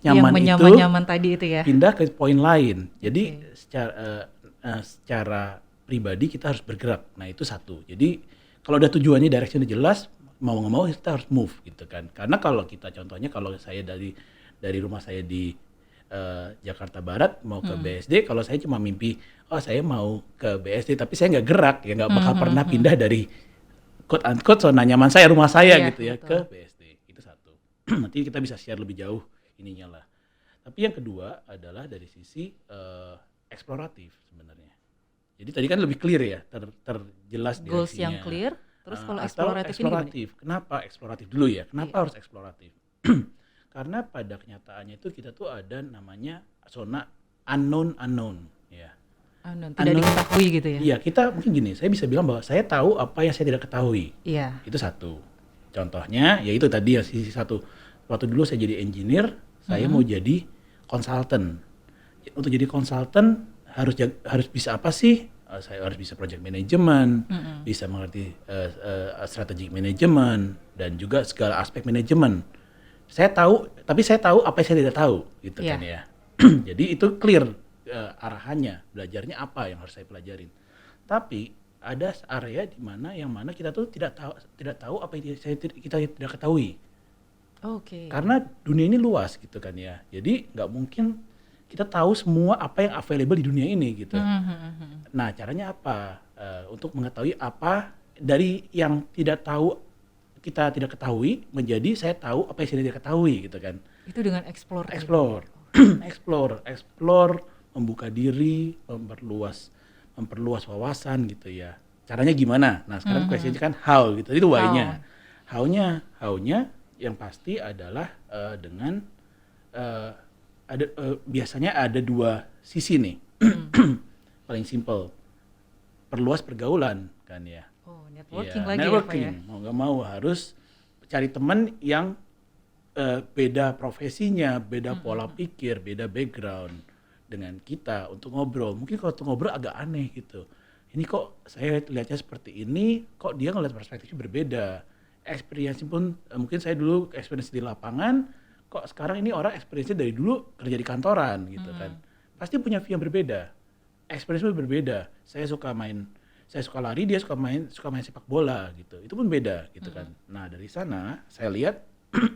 nyaman Yang itu menyaman-nyaman tadi itu ya. pindah ke poin lain. Jadi secara pribadi kita harus bergerak. Nah itu satu. Jadi kalau udah tujuannya, directionnya jelas, mau nggak mau kita harus move gitu kan. Karena kalau kita contohnya kalau saya dari rumah saya di Jakarta Barat mau ke BSD, kalau saya cuma mimpi, oh saya mau ke BSD, tapi saya nggak gerak, ya nggak bakal pernah pindah dari quote unquote zona nyaman saya, rumah saya Iya, gitu ya, betul. ke BSD. Itu satu. Nanti kita bisa share lebih jauh ininya lah. Tapi yang kedua adalah dari sisi eksploratif sebenarnya. Jadi tadi kan lebih clear ya, terjelas Goals yang direksinya. clear, terus kalau Atau eksploratif ini gimana? eksploratif. Kenapa eksploratif dulu ya? Kenapa Iya. harus eksploratif? Karena pada kenyataannya itu kita tuh ada namanya zona unknown ya. Tidak diketahui gitu ya. Iya, kita mungkin gini, saya bisa bilang bahwa saya tahu apa yang saya tidak ketahui. Iya. Itu satu. Contohnya ya itu tadi ya sisi satu. Waktu dulu saya jadi engineer, saya mau jadi konsultan. Untuk jadi konsultan harus bisa apa sih? Saya harus bisa project management, bisa mengerti strategic management dan juga segala aspek manajemen. Saya tahu, tapi saya tahu apa yang saya tidak tahu, gitu Iya. kan ya. Jadi itu clear arahannya, belajarnya apa yang harus saya pelajarin. Tapi ada area di mana kita tuh tidak tahu apa yang kita tidak ketahui. Oke. Karena dunia ini luas gitu kan ya. Jadi nggak mungkin kita tahu semua apa yang available di dunia ini gitu. Nah caranya apa? Untuk mengetahui apa dari yang kita tidak ketahui menjadi saya tahu apa yang saya tidak ketahui gitu kan. Itu dengan explore. Explore, explore, membuka diri, memperluas wawasan gitu ya. Caranya gimana? Nah sekarang questionnya kan how gitu, itu why-nya. How-nya yang pasti adalah dengan biasanya ada dua sisi nih. Paling simple, perluas pergaulan kan ya. Oh, networking Ya, lagi networking. ya Pak ya. Mau nggak mau harus cari teman yang beda profesinya, beda pola pikir, beda background dengan kita untuk ngobrol. Mungkin kalau untuk ngobrol agak aneh gitu. Ini kok saya lihatnya seperti ini, kok dia ngeliat perspektifnya berbeda. Experience pun mungkin saya dulu experience di lapangan, kok sekarang ini orang experience dari dulu kerja di kantoran gitu kan. Pasti punya view yang berbeda. Experience pun berbeda. Saya suka lari, dia suka main sepak bola gitu. Itu pun beda gitu kan. Nah, dari sana saya lihat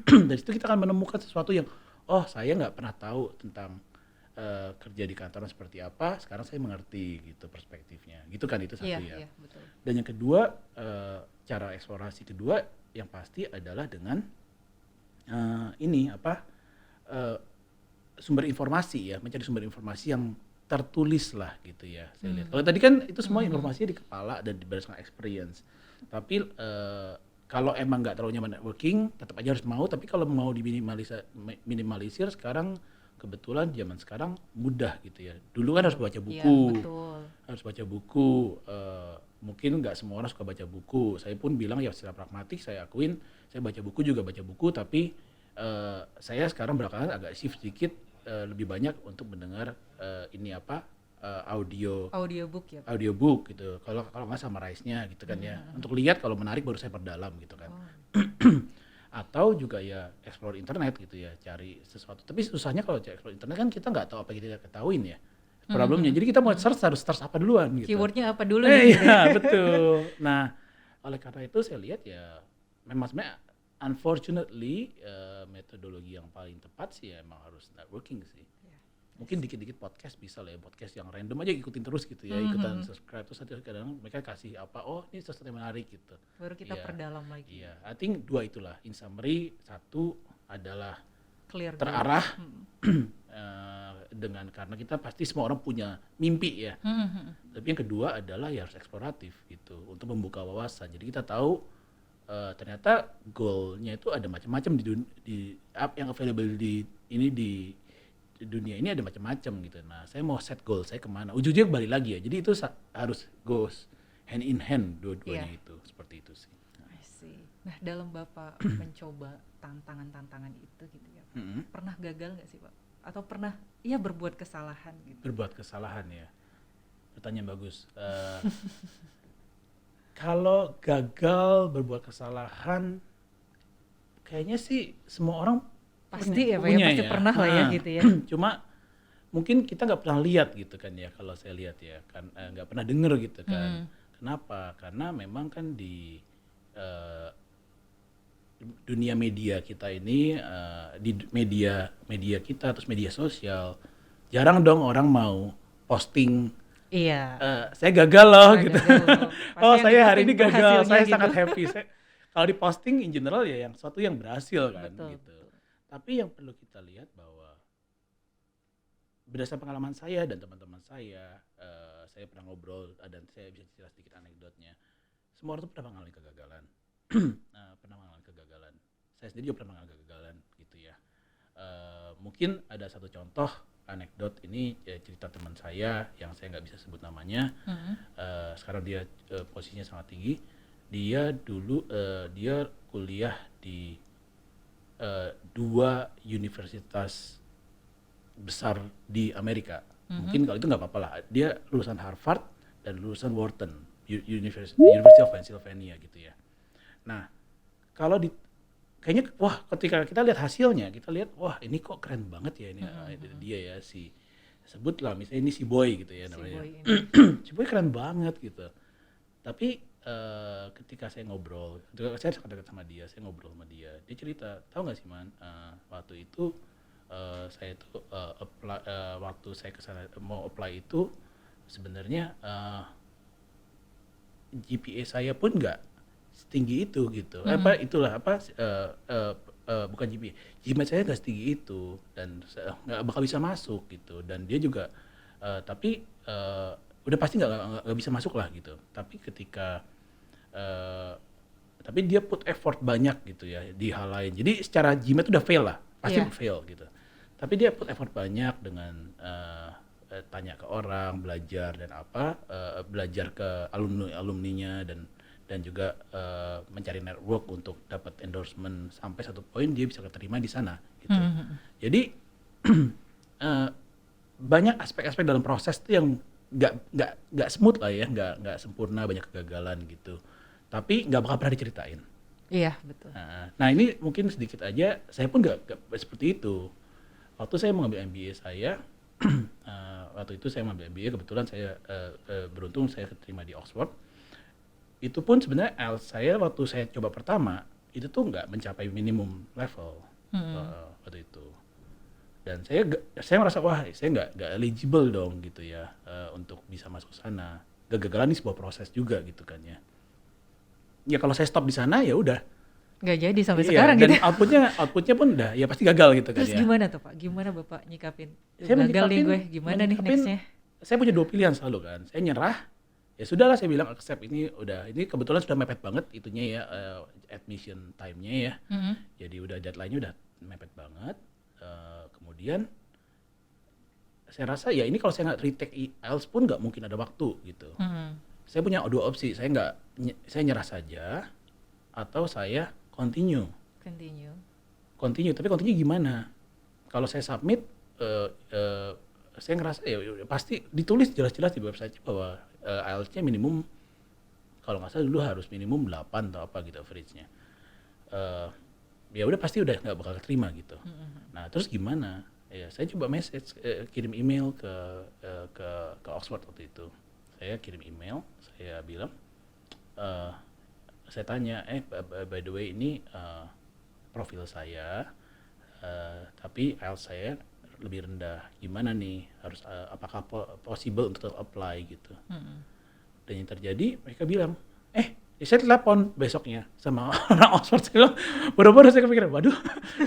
dari situ kita akan menemukan sesuatu yang saya nggak pernah tahu tentang kerja di kantoran seperti apa, sekarang saya mengerti gitu perspektifnya. Gitu kan, itu satu ya. Iya, betul. Dan yang kedua, cara eksplorasi kedua yang pasti adalah dengan sumber informasi ya, mencari sumber informasi yang tertulis lah gitu ya. Saya lihat. Kalau tadi kan itu semua informasinya di kepala dan berdasarkan experience. Tapi kalau emang nggak terlalu nyaman networking, tetap aja harus mau. Tapi kalau mau minimalisir sekarang kebetulan zaman sekarang mudah gitu ya. Dulu kan harus baca buku, Iya, betul. harus baca buku. Mungkin nggak semua orang suka baca buku. Saya pun bilang ya secara pragmatik saya akuin, saya baca buku juga baca buku. Tapi saya sekarang belakangan agak shift sedikit, lebih banyak untuk mendengar Audiobook ya Pak. audiobook gitu. Kalau nggak summarize-nya gitu kan ya. Untuk lihat kalau menarik baru saya perdalam gitu kan. Atau juga ya explore internet gitu ya, cari sesuatu. Tapi susahnya kalau explore internet kan kita nggak tahu apa yang kita ketahuin ya. Problemnya. Jadi kita mau harus search apa duluan gitu. Keywordnya apa dulu nih? Iya, betul. Nah, oleh karena itu saya lihat ya memang sebenarnya unfortunately metodologi yang paling tepat sih ya emang harus networking sih. Mungkin dikit-dikit podcast bisa lah ya, podcast yang random aja ikutin terus gitu ya, ikutan subscribe terus nanti kadang mereka kasih apa, ini sesuatu yang menarik gitu. Baru kita perdalam lagi. Iya, I think dua itulah. In summary, satu adalah Clear terarah dengan karena kita pasti semua orang punya mimpi ya. Tapi yang kedua adalah ya harus eksploratif gitu untuk membuka wawasan. Jadi kita tahu ternyata goalnya itu ada macam-macam di yang available di dunia ini ada macam-macam gitu. Nah, saya mau set goal saya kemana? Ujungnya balik lagi ya. Jadi itu harus goes hand in hand dua-duanya itu. Seperti itu sih. I see. Nah, dalam Bapak mencoba tantangan-tantangan itu gitu ya, pernah gagal nggak sih Pak? Atau pernah berbuat kesalahan gitu? Berbuat kesalahan ya. Pertanyaan bagus. Kalau gagal berbuat kesalahan, kayaknya sih semua orang Pasti ya Pak ya, punya pasti ya. pernah lah ya gitu ya. Cuma mungkin kita nggak pernah lihat gitu kan ya, kalau saya lihat ya kan, nggak pernah denger gitu kan. Kenapa? Karena memang kan di eh, dunia media kita ini, di media media kita terus media sosial, jarang dong orang mau posting Iya. saya gagal loh Saya gitu. gagal loh. Pasti Oh yang saya hari diposting ini gagal, berhasilnya saya gitu. sangat happy. Kalau di posting in general ya yang suatu yang berhasil kan Betul, gitu. betul. Tapi yang perlu kita lihat bahwa berdasarkan pengalaman saya dan teman-teman saya pernah ngobrol dan saya bisa cerita sedikit anekdotnya. Semua orang tuh pernah mengalami kegagalan. Pernah mengalami kegagalan. Saya sendiri juga pernah mengalami kegagalan gitu ya. Mungkin ada satu contoh anekdot ini ya, cerita teman saya yang saya nggak bisa sebut namanya. Sekarang dia posisinya sangat tinggi. Dia dulu dia kuliah di 2 universitas besar di Amerika. Mungkin kalau itu nggak apa-apa lah. Dia lulusan Harvard dan lulusan Wharton University of Pennsylvania gitu ya. Nah, kalau kayaknya wah ketika kita lihat hasilnya, kita lihat wah ini kok keren banget ya ini dia ya sebutlah misalnya ini si Boy gitu ya namanya. Boy ini. Si Boy keren banget gitu. Tapi ketika saya ngobrol, ketika saya dekat sama dia, saya ngobrol sama dia cerita, tahu nggak sih Man, waktu itu saya tuh waktu saya kesana mau apply itu sebenarnya GPA saya pun nggak setinggi itu gitu. Bukan GPA. GPA saya nggak setinggi itu dan nggak bakal bisa masuk gitu. Dan dia juga tapi udah pasti nggak bisa masuk lah gitu. Tapi ketika tapi dia put effort banyak gitu ya di hal lain. Jadi secara GMAT itu udah fail lah, pasti fail gitu. Tapi dia put effort banyak dengan tanya ke orang, belajar dan belajar ke alumninya dan juga mencari network untuk dapat endorsement sampai satu poin dia bisa keterima di sana gitu. Jadi banyak aspek-aspek dalam proses itu yang nggak smooth lah ya, nggak sempurna, banyak kegagalan gitu. Tapi nggak bakal pernah diceritain. Iya betul. Nah ini mungkin sedikit aja, saya pun nggak seperti itu. Waktu saya mengambil MBA saya, waktu itu saya mengambil MBA, kebetulan saya beruntung saya keterima di Oxford. Itu pun sebenarnya IELTS saya waktu saya coba pertama, itu tuh nggak mencapai minimum level waktu itu. Dan saya merasa wah saya nggak eligible dong gitu ya untuk bisa masuk sana. Kegagalan ini sebuah proses juga gitu kan ya. Ya kalau saya stop di sana ya udah. Nggak jadi sampai Iya, sekarang dan gitu. outputnya pun udah ya pasti gagal gitu kan. Terus ya. gimana tuh Pak? Gimana Bapak nyikapin? Saya Gagal nih gue, gimana nih nextnya? Saya punya 2 pilihan selalu kan. Saya nyerah, ya sudahlah saya bilang accept ini udah. Ini kebetulan sudah mepet banget itunya ya admission time-nya ya. Jadi udah deadline-nya udah mepet banget. Kemudian saya rasa ya ini kalau saya nggak retake IELTS pun nggak mungkin ada waktu gitu. Saya punya 2 opsi. Saya nyerah saja atau saya continue. Tapi continue gimana? Kalau saya submit, saya ngerasa ya pasti ditulis jelas-jelas di website bahwa IELTS-nya minimum, kalau nggak salah dulu harus minimum 8 atau apa gitu average-nya. Ya udah pasti udah nggak bakal terima gitu. Nah terus gimana? Ya saya coba message, kirim email ke Oxford waktu itu. Saya kirim email, saya bilang, saya tanya, by the way ini profil saya, tapi IELTS saya lebih rendah. Gimana nih? Harus apakah possible untuk apply gitu? Dan yang terjadi mereka bilang, saya telepon besoknya sama orang Oxford. Saya bilang, baru-baru saya kepikiran, waduh,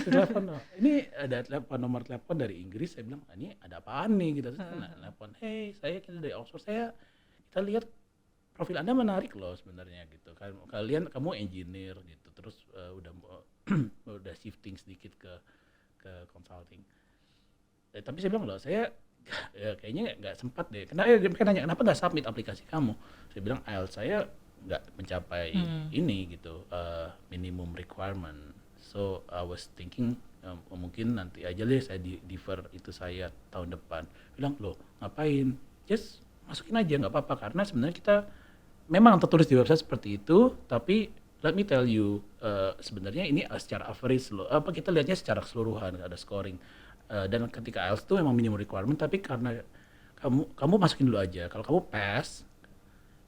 telepon. Ini ada nomor telepon dari Inggris. Saya bilang, ini ada apaan nih? Gitu. Terus telepon, kita dari Oxford. Kita lihat profil Anda menarik loh sebenarnya gitu kan. Kamu engineer gitu. Terus udah shifting sedikit ke consulting. Tapi saya bilang loh, saya kayaknya nggak sempat deh. Mereka nanya kenapa nggak submit aplikasi kamu? Saya bilang IELTS saya nggak mencapai ini gitu minimum requirement. So I was thinking mungkin nanti aja deh saya defer itu saya tahun depan. Bilang loh ngapain? Just masukin aja nggak apa-apa karena sebenarnya kita memang tertulis di website seperti itu, tapi let me tell you, sebenarnya ini secara average loh. Apa kita lihatnya secara keseluruhan ada scoring. Dan ketika IELTS itu memang minimum requirement, tapi karena kamu masukin dulu aja. Kalau kamu pass,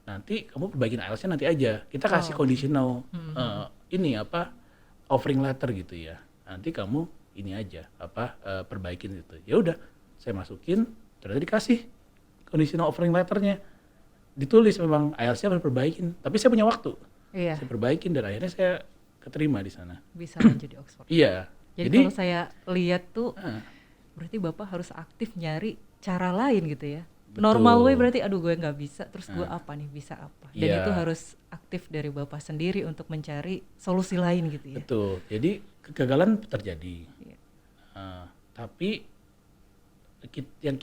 nanti kamu perbaikin IELTS-nya nanti aja. Kita kasih conditional ini apa offering letter gitu ya. Nanti kamu ini aja apa perbaikin gitu. Ya udah, saya masukin, ternyata dikasih conditional offering letternya. Ditulis memang IELTS-nya harus perbaikin, tapi saya punya waktu. Iya. Saya perbaikin dan akhirnya saya keterima di sana. Bisa lanjut di Oxford. Iya. Jadi kalau saya lihat tuh berarti Bapak harus aktif nyari cara lain gitu ya. Betul. Normal way berarti aduh gue nggak bisa, terus gue apa nih bisa apa. Dan Iya. itu harus aktif dari Bapak sendiri untuk mencari solusi lain gitu ya. Betul. Jadi kegagalan terjadi. Iya. Tapi yang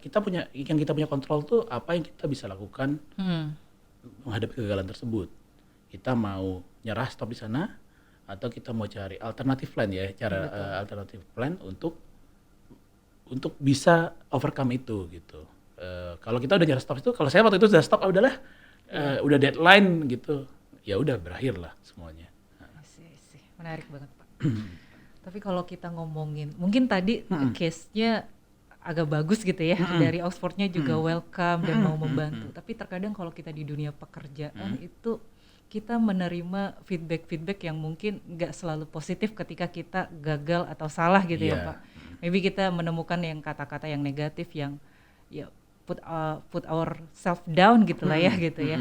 kita punya kontrol tuh apa yang kita bisa lakukan menghadapi kegagalan tersebut. Kita mau nyerah stop di sana atau kita mau cari alternatif plan ya, alternatif plan untuk bisa overcome itu gitu. Kalau kita udah nyerah stop itu, kalau saya waktu itu sudah stop, udahlah, udah deadline gitu, ya udah berakhir lah semuanya. Sih, menarik banget Pak. Tapi kalau kita ngomongin, mungkin tadi case-nya agak bagus gitu ya, dari Oxford-nya juga welcome dan mau membantu. Tapi terkadang kalau kita di dunia pekerjaan itu kita menerima feedback yang mungkin nggak selalu positif ketika kita gagal atau salah gitu ya Pak. Maybe kita menemukan yang kata-kata yang negatif yang ya put our self down gitu lah ya gitu ya.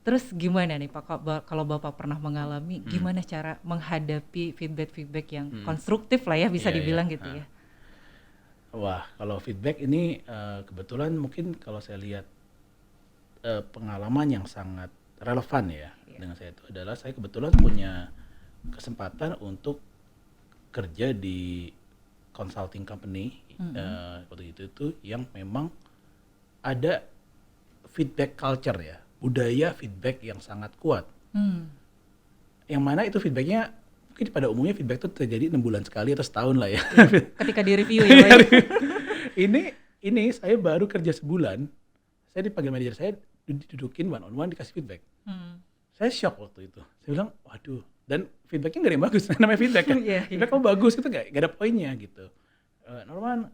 Terus gimana nih Pak kalau Bapak pernah mengalami, gimana cara menghadapi feedback yang konstruktif lah ya bisa dibilang gitu ya. Wah, kalau feedback ini kebetulan mungkin kalau saya lihat pengalaman yang sangat relevan ya dengan saya itu adalah saya kebetulan punya kesempatan untuk kerja di consulting company waktu itu yang memang ada feedback culture ya, budaya feedback yang sangat kuat. Yang mana itu feedbacknya mungkin pada umumnya feedback itu terjadi 6 bulan sekali atau setahun lah ya. Ketika di review ya Pak. Ini saya baru kerja sebulan, saya dipanggil manajer saya, didudukin one on one dikasih feedback. Saya shock waktu itu. Saya bilang, waduh, dan feedbacknya nggak ada yang bagus, namanya feedback kan. Feedback kamu bagus itu nggak ada poinnya gitu. Norman,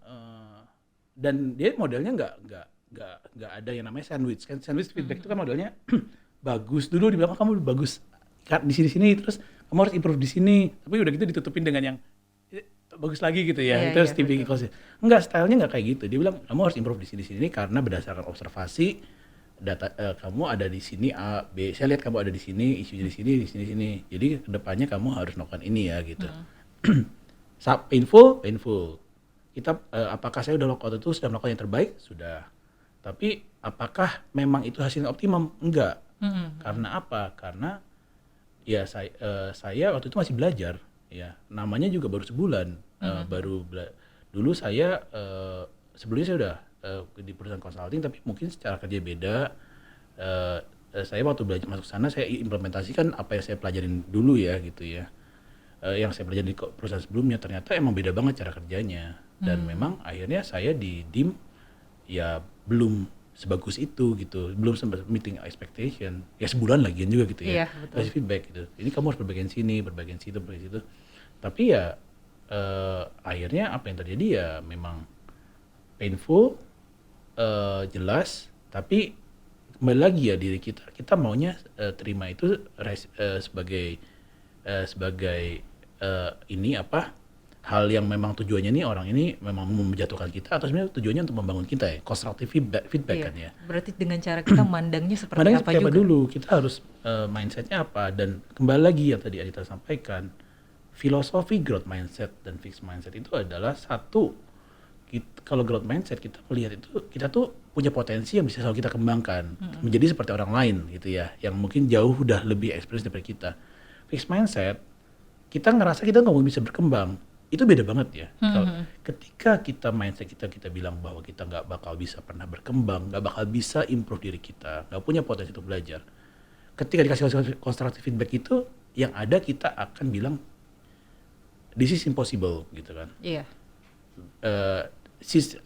dan dia modelnya nggak ada yang namanya sandwich. Kan sandwich feedback itu kan modelnya bagus dulu dibilang kamu bagus di sini terus kamu harus improve di sini. Tapi udah gitu ditutupin dengan yang bagus lagi gitu ya. Terus tipikal. Enggak, stylenya nggak kayak gitu. Dia bilang kamu harus improve di sini karena berdasarkan observasi data kamu ada di sini A, B. Saya lihat kamu ada di sini, isunya di sini. Jadi kedepannya kamu harus melakukan ini ya gitu. Painful. Kita apakah saya waktu itu sudah melakukan yang terbaik? Sudah. Tapi apakah memang itu hasilnya optimum? Enggak. Karena apa? Karena ya saya waktu itu masih belajar ya. Namanya juga baru sebulan. Dulu saya sebelumnya saya udah di perusahaan consulting tapi mungkin secara kerja beda. Saya waktu belajar masuk sana saya implementasikan apa yang saya pelajarin dulu ya gitu ya. Yang saya pelajari di perusahaan sebelumnya ternyata emang beda banget cara kerjanya dan memang akhirnya saya di DIM ya belum sebagus itu gitu, belum sempat meeting expectation ya, sebulan lagian juga gitu ya, kasih feedback gitu, ini kamu harus perbaikin sini, perbaikin situ, tapi ya akhirnya apa yang terjadi ya memang painful, jelas, tapi kembali lagi ya diri kita maunya terima itu sebagai ini apa hal yang memang tujuannya nih orang ini memang menjatuhkan kita atau sebenarnya tujuannya untuk membangun kita ya, constructive feedback kan ya. Berarti dengan cara kita mandangnya seperti apa juga dulu, kita harus mindsetnya apa, dan kembali lagi yang tadi Adita sampaikan, filosofi growth mindset dan fixed mindset itu adalah satu. Kalau growth mindset kita melihat itu kita tuh punya potensi yang bisa selalu kita kembangkan menjadi seperti orang lain gitu ya, yang mungkin jauh udah lebih experience daripada kita. Fixed mindset kita ngerasa kita nggak mau bisa berkembang, itu beda banget ya. Ketika kita mindset kita bilang bahwa kita nggak bakal bisa pernah berkembang, nggak bakal bisa improve diri kita, nggak punya potensi untuk belajar. Ketika dikasih constructive feedback itu, yang ada kita akan bilang this is impossible gitu kan.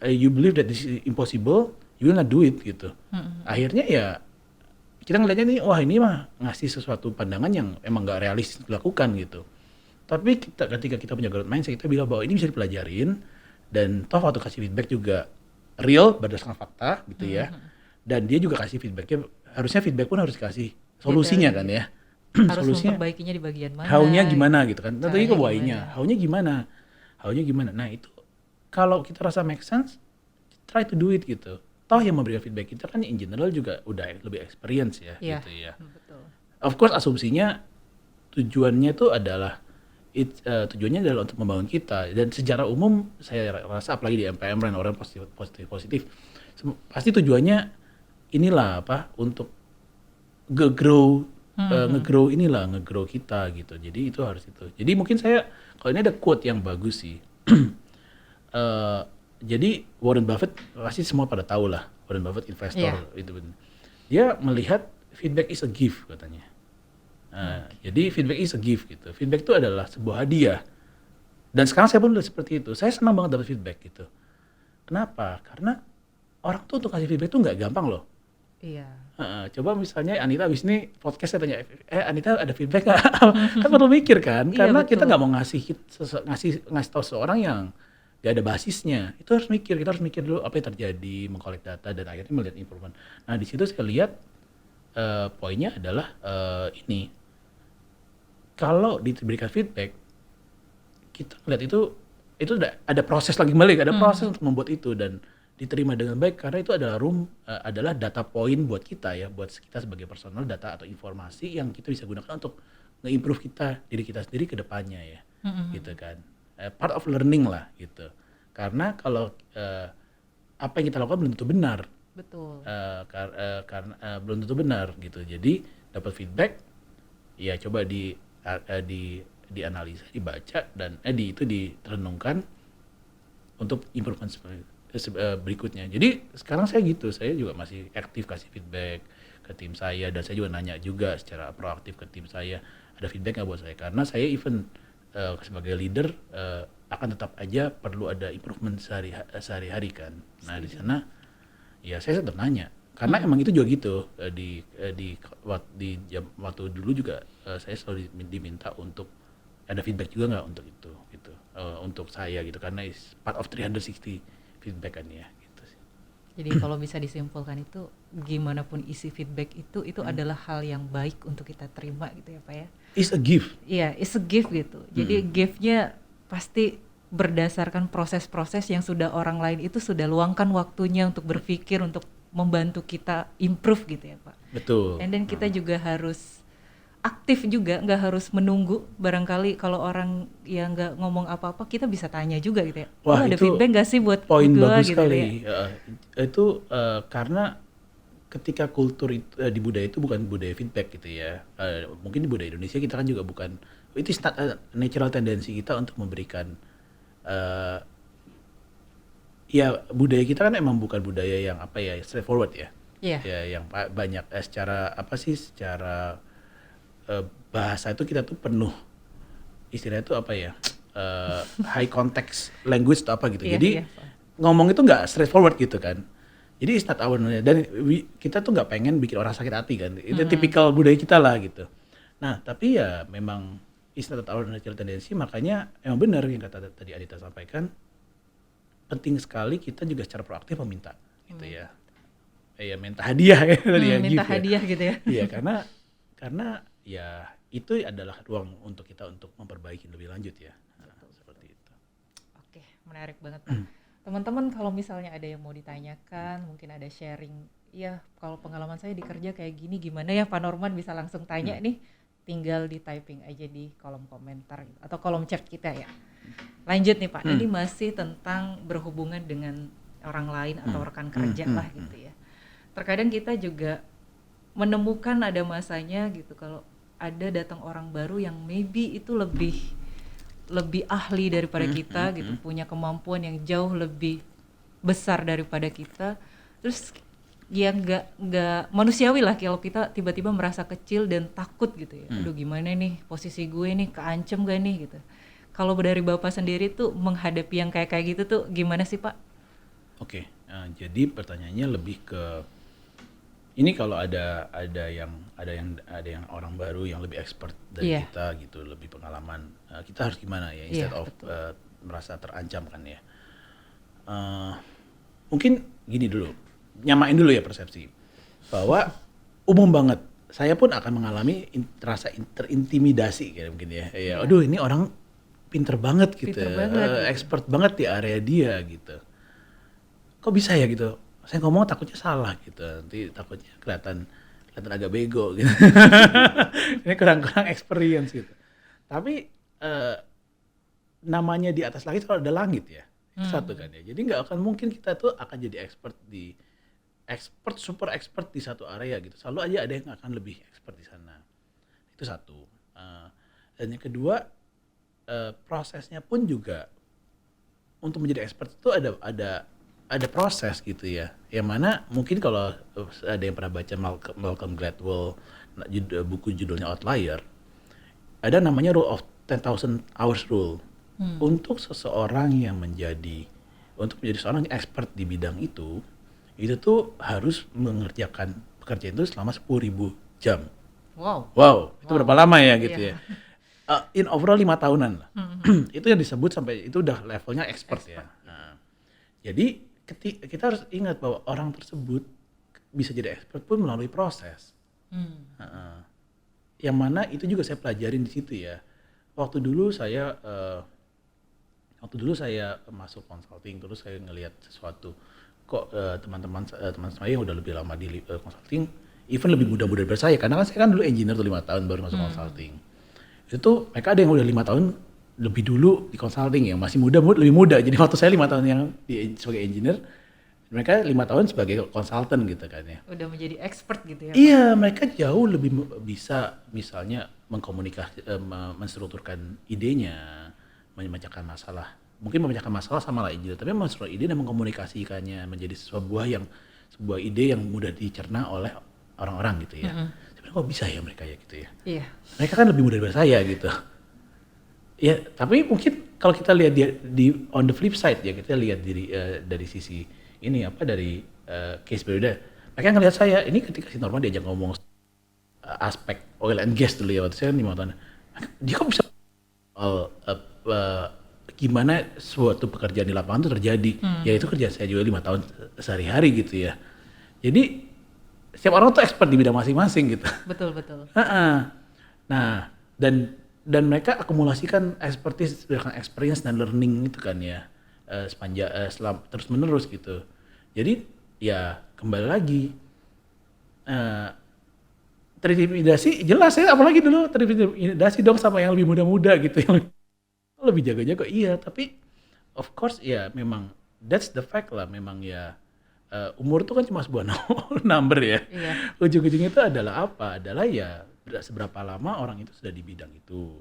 You believe that this is impossible, you will not do it gitu. Akhirnya ya kita ngeliatnya nih, wah ini mah ngasih sesuatu pandangan yang emang nggak realistis dilakukan gitu. Tapi ketika kita punya growth mindset, kita bilang bahwa ini bisa dipelajarin, dan toh waktu kasih feedback juga real berdasarkan fakta gitu ya. Dan dia juga kasih feedbacknya, harusnya feedback pun harus dikasih solusinya kan ya. Harus Solusinya memperbaikinya di bagian mana? how-nya gimana gitu kan. Tentunya ke Caranya why-nya, how-nya gimana. How-nya gimana. Nah, itu kalau kita rasa make sense, try to do it gitu. Toh yang memberikan feedback kita kan in general juga udah lebih experience ya Iya, gitu ya. betul. Of course asumsinya tujuannya itu adalah tujuannya adalah untuk membangun kita, dan secara umum saya rasa apalagi di MPM orang positif pasti tujuannya inilah apa, untuk nge-grow nge-grow kita gitu. Jadi itu harus itu. Jadi mungkin saya kalau ini ada quote yang bagus sih. Jadi Warren Buffett pasti semua pada tahu lah, Warren Buffett investor itu. Dia melihat feedback is a gift katanya. Jadi feedback is a gift gitu. Feedback itu adalah sebuah hadiah. Dan sekarang saya pun udah seperti itu. Saya senang banget dapat feedback gitu. Kenapa? Karena orang tuh untuk kasih feedback tuh nggak gampang loh. Iya. Coba misalnya Anita abis ini podcast saya tanya, Anita ada feedback nggak? Kan perlu mikir kan? Iya, Karena betul. kita nggak mau ngasih tahu seseorang yang nggak ada basisnya. Itu harus mikir. Kita harus mikir dulu apa yang terjadi, mengkolek data, dan akhirnya melihat improvement. Nah di situ saya lihat poinnya adalah ini. Kalau diberikan feedback, kita lihat itu ada proses lagi balik, ada proses untuk membuat itu dan diterima dengan baik, karena itu adalah data point buat kita ya, buat kita sebagai personal data atau informasi yang kita bisa gunakan untuk nge-improve diri kita sendiri ke depannya ya, gitu kan. Part of learning lah gitu. Karena kalau apa yang kita lakukan belum tentu benar. Betul. Karena belum tentu benar gitu. Jadi dapat feedback, ya coba dianalisa, dibaca, dan direnungkan untuk improvement berikutnya. Jadi sekarang saya gitu, saya juga masih aktif kasih feedback ke tim saya, dan saya juga nanya juga secara proaktif ke tim saya, ada feedback nggak buat saya, karena saya even sebagai leader akan tetap aja perlu ada improvement sehari-hari kan. Nah di sana ya saya tetap nanya, karena emang itu juga gitu. Waktu dulu juga saya selalu diminta untuk ada feedback juga nggak untuk itu gitu, untuk saya gitu, karena is part of 360 feedback kan ya gitu sih. Jadi kalau bisa disimpulkan itu, gimana pun isi feedback itu adalah hal yang baik untuk kita terima gitu ya Pak ya. It's a gift. Iya, it's a gift gitu. Jadi gift-nya pasti berdasarkan proses-proses yang sudah orang lain itu sudah luangkan waktunya untuk berpikir, untuk membantu kita improve gitu ya Pak. Betul. And then kita juga harus aktif juga, nggak harus menunggu. Barangkali kalau orang yang nggak ngomong apa-apa, kita bisa tanya juga gitu ya. Wah, ada itu feedback nggak sih buat poin gua bagus gitu sekali. ya. Itu karena ketika kultur di budaya itu bukan budaya feedback gitu ya. Mungkin di budaya Indonesia kita kan juga bukan, itu natural tendency kita untuk memberikan ya budaya kita kan emang bukan budaya yang apa ya, straightforward ya. Iya. Ya yang banyak secara bahasa itu kita tuh penuh, istilahnya itu apa ya, high context language atau apa gitu. Iya, Jadi iya, Pak. ngomong itu nggak straightforward gitu kan. Jadi it's not our, dan kita tuh nggak pengen bikin orang sakit hati kan. Itu tipikal budaya kita lah gitu. Nah tapi ya memang it's not our natural tendency, makanya emang benar yang kata tadi Anita sampaikan, penting sekali kita juga secara proaktif meminta gitu ya. Ya minta hadiah ya tadi ya, Minta gift ya. hadiah gitu ya. Iya, karena ya itu adalah ruang untuk kita untuk memperbaiki lebih lanjut ya. Nah, seperti itu. Oke, menarik banget Pak. Teman-teman kalau misalnya ada yang mau ditanyakan, mungkin ada sharing, iya kalau pengalaman saya di kerja kayak gini, gimana ya Pak Norman, bisa langsung tanya nih, tinggal di typing aja di kolom komentar atau kolom chat kita ya. Lanjut nih Pak, ini masih tentang berhubungan dengan orang lain atau rekan kerja lah gitu ya. Terkadang kita juga menemukan ada masanya gitu, kalau ada datang orang baru yang maybe itu lebih ahli daripada kita gitu, punya kemampuan yang jauh lebih besar daripada kita, terus ya nggak manusiawi lah kalau kita tiba-tiba merasa kecil dan takut gitu ya. Aduh gimana nih posisi gue nih, keancem gak nih gitu. Kalau dari Bapak sendiri tuh menghadapi yang kayak gitu tuh gimana sih Pak? Oke, jadi pertanyaannya lebih ke Ini kalau ada yang orang baru yang lebih expert dari Iya, kita gitu, lebih pengalaman, kita harus gimana ya iya instead of betul. merasa terancam kan ya. Eh, Mungkin gini dulu, nyamain dulu ya persepsi bahwa umum banget saya pun akan mengalami rasa terintimidasi kayak mungkin ya. Ya, Iya, aduh ini orang pinter banget gitu, pinter banget gitu. expert banget di area dia gitu. Kok bisa ya gitu? Saya ngomong takutnya salah gitu, nanti takutnya kelihatan agak bego gitu. Ini kurang-kurang experience gitu. Tapi eh, namanya di atas langit kalau ada langit ya, itu satu kan ya. Jadi nggak akan mungkin kita tuh akan jadi super expert di satu area gitu. Selalu aja ada yang akan lebih expert di sana. Itu satu. Eh, dan yang kedua, prosesnya pun juga untuk menjadi expert itu ada proses gitu ya. Yang mana mungkin kalau ada yang pernah baca Malcolm Gladwell, buku judulnya Outlier, ada namanya rule of 10,000 hours rule. Untuk seseorang yang untuk menjadi seorang yang expert di bidang itu tuh harus mengerjakan pekerjaan itu selama 10.000 jam. Wow, Wow, itu wow. berapa lama ya gitu Iya, ya? In overall 5 tahunan lah. Itu yang disebut sampai itu udah levelnya expert ya. expert. Nah, jadi kita harus ingat bahwa orang tersebut bisa jadi expert pun melalui proses. Hmm. Heeh. Yang mana itu juga saya pelajarin di situ ya. Waktu dulu saya masuk consulting, terus saya ngelihat sesuatu kok teman saya yang udah lebih lama di consulting, even lebih muda-muda dari saya, karena kan saya kan dulu engineer tuh 5 tahun baru masuk consulting. Itu tuh mereka ada yang udah 5 tahun lebih dulu di consulting, yang masih lebih muda. Jadi waktu saya 5 tahun yang sebagai engineer, mereka 5 tahun sebagai konsultan gitu kan ya. Udah menjadi expert gitu ya, Pak. Iya, mereka jauh lebih bisa misalnya menstrukturkan idenya, memecahkan masalah. Mungkin memecahkan masalah sama lah ide, tapi menstruktur ide dan mengkomunikasikannya menjadi sebuah ide yang mudah dicerna oleh orang-orang gitu ya. Sebenarnya kok bisa ya mereka ya gitu ya. Iya, Mereka kan lebih muda dari saya gitu. Ya, tapi mungkin kalau kita lihat on the flip side ya, kita lihat dari sisi ini dari case berbeda. Mereka ngelihat saya ini ketika si Norman diajak ngomong aspek oil and gas dulu ya, waktu saya 5 tahun. Dia kok bisa gimana suatu pekerjaan di lapangan itu terjadi. Ya itu kerjaan saya juga 5 tahun sehari-hari gitu ya. Jadi setiap orang tuh expert di bidang masing-masing gitu. betul betul. Heeh. Nah, dan mereka akumulasikan expertise berdasarkan experience dan learning itu kan ya, terus menerus gitu. Jadi ya kembali lagi, eh, terintimidasi jelas ya, apalagi dulu terintimidasi dong sama yang lebih muda-muda gitu, yang lebih jago-jago. Iya, tapi of course ya memang that's the fact lah, memang ya umur itu kan cuma sebuah number ya. Iya. Ujung-ujungnya itu adalah apa? Adalah ya seberapa lama orang itu sudah di bidang itu.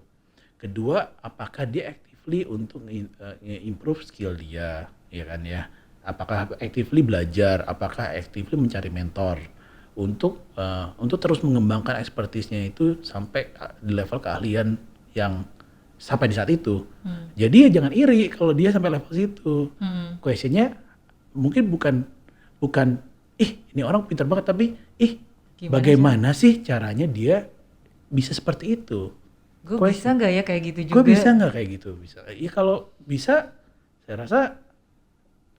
Kedua, apakah dia actively untuk improve skill dia, ya kan ya? Apakah actively belajar? Apakah actively mencari mentor untuk terus mengembangkan expertise-nya itu sampai di level keahlian yang sampai di saat itu. Jadi ya jangan iri kalau dia sampai level situ. Question-nya mungkin bukan ini orang pintar banget, tapi Gimana bagaimana sih caranya dia bisa seperti itu? Gue bisa nggak ya kayak gitu juga? Gue bisa nggak kayak gitu? Bisa. Iya, kalau bisa, saya rasa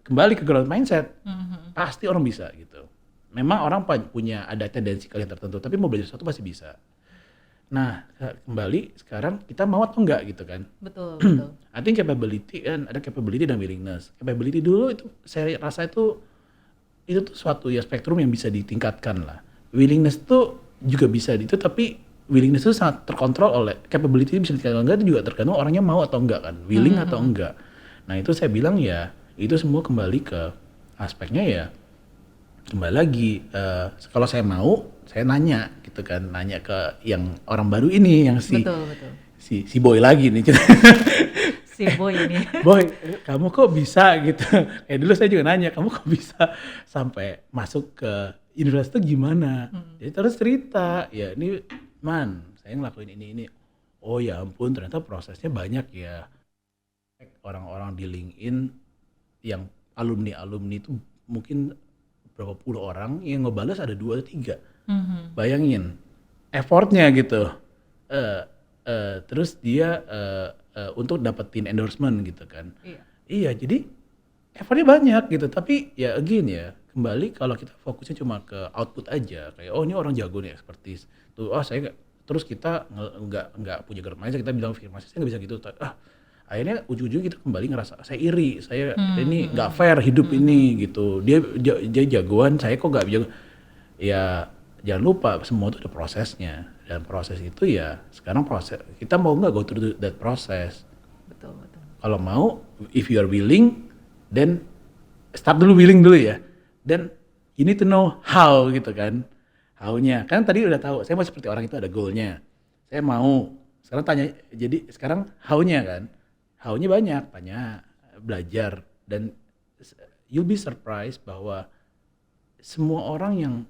kembali ke growth mindset, pasti orang bisa gitu. Memang orang punya ada tendensi kalian tertentu, tapi mau belajar sesuatu pasti bisa. Nah, kembali sekarang kita mau atau enggak gitu kan? Betul betul. I think capability kan, ada capability dan willingness. Capability dulu itu saya rasa itu tuh suatu ya spektrum yang bisa ditingkatkan lah. Willingness tuh juga bisa itu, tapi willingness itu sangat terkontrol oleh capability, bisa ditingkatkan enggak itu juga tergantung orangnya mau atau enggak kan, willing atau enggak. Nah itu saya bilang ya itu semua kembali ke aspeknya ya, kembali lagi kalau saya mau saya nanya gitu kan, nanya ke yang orang baru ini yang Betul betul. si boy lagi nih. Si boy ini. Boy, kamu kok bisa gitu? Dulu saya juga nanya, kamu kok bisa sampai masuk ke universitas itu gimana? Jadi terus cerita, ya ini saya ngelakuin ini. Oh ya ampun, ternyata prosesnya banyak ya. Orang-orang di LinkedIn yang alumni itu mungkin berapa puluh orang yang ngebales ada 2 atau 3. Mhm. Bayangin effortnya gitu. Terus dia untuk dapetin endorsement gitu kan. Iya. Iya, jadi effortnya banyak gitu. Tapi ya again ya, kembali kalau kita fokusnya cuma ke output aja, kayak oh ini orang jago nih, expertise. Tuh, saya nggak, terus kita nggak punya gerak mindset, kita bilang afirmasi, saya nggak bisa gitu. Akhirnya ujung-ujungnya kita kembali ngerasa saya iri, saya ini nggak fair hidup ini gitu. Dia jagoan, saya kok nggak jago. Ya jangan lupa semua itu ada prosesnya, dan proses itu ya sekarang proses kita mau nggak go through that process. Betul. Kalau mau, if you are willing, then start dulu willing dulu ya. Then you need to know how gitu kan, how-nya. Kan tadi udah tahu, saya mau seperti orang itu ada goal-nya. Saya mau, sekarang tanya, jadi sekarang how-nya kan. How-nya banyak, belajar. Dan you'll be surprised bahwa semua orang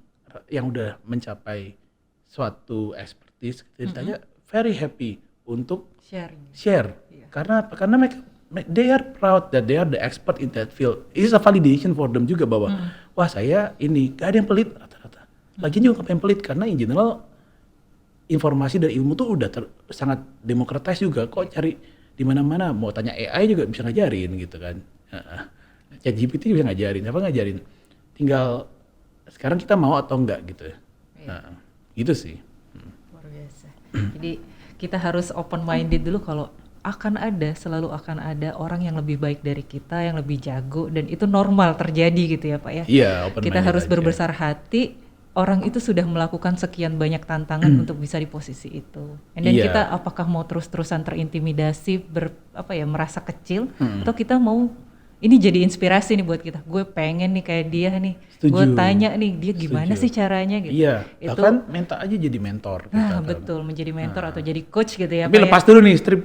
yang udah mencapai suatu expertise, ditanya very happy untuk Sharing. share. Iya. Karena mereka they are proud that they are the expert in that field. It is a validation for them juga bahwa wah saya ini gak ada yang pelit rata-rata. Lagian juga gak yang pelit karena in general informasi dan ilmu tuh udah sangat democratize juga. Kok cari di mana-mana, mau tanya AI juga bisa ngajarin gitu kan. ChatGPT bisa ngajarin, apa ngajarin. Tinggal sekarang kita mau atau enggak gitu. Gitu sih. Luar biasa. Jadi kita harus open minded dulu kalau selalu akan ada orang yang lebih baik dari kita, yang lebih jago, dan itu normal terjadi gitu ya Pak ya. Iya, open Kita minded harus aja. berbesar hati, orang itu sudah melakukan sekian banyak tantangan untuk bisa di posisi itu. Dan Iya. kita apakah mau terus-terusan terintimidasi, merasa kecil, atau kita mau ini jadi inspirasi nih buat kita. Gue pengen nih kayak dia nih. Gue Setuju. tanya nih dia gimana Setuju. sih caranya gitu. Iya, Itu bahkan minta aja jadi mentor kita. nah, kan. betul, menjadi mentor atau jadi coach gitu ya Tapi Pak ya. lepas dulu nih strip